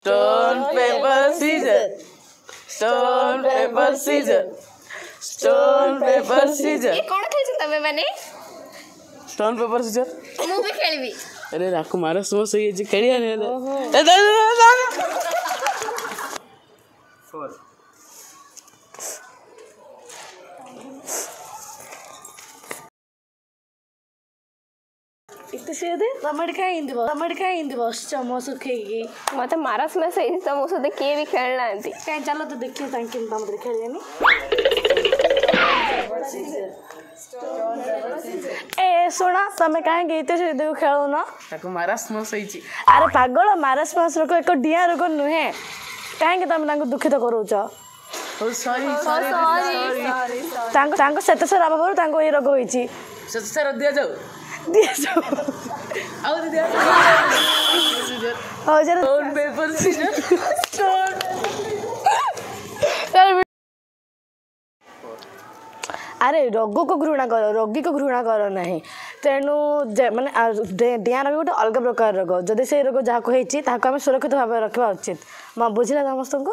Stone, paper, scissors. Stone, paper, scissors. Stone, paper, scissors. ये कौन खेल तबे माने Stone, paper, scissors. मु भी खेलबी अरे राखु मारा सो सही है खेलिया ने 4 इतने सीधे टमाटर का हिंदी बस चमो सुखेगी मते मारस में सही तो मो सदे के भी खेलना आंती कहीं चलो तो देखिए ताकि टमाटर खेलेनी ए सुना तमे कहीं गीते से देखो खेलो ना ताको मारा सो सही छी अरे पागल मारस मास रोग एक डिया रोग नुहे कहीं तमे तांको दुखित करूछ ओ सॉरी तांको सेते से राबा पर तांको ए रोग होईची सर दिया जाओ आओ दिया हो जरा Stone, paper, scissors. अरे रोग को घृणा करो रोगी को घृणा करो नहीं तेणु माने डिया रोग गोटे अलग प्रकार रोग जदि से रोग जहाँ होती आम सुरक्षित भाव रखा उचित माँ बुझला समस्त को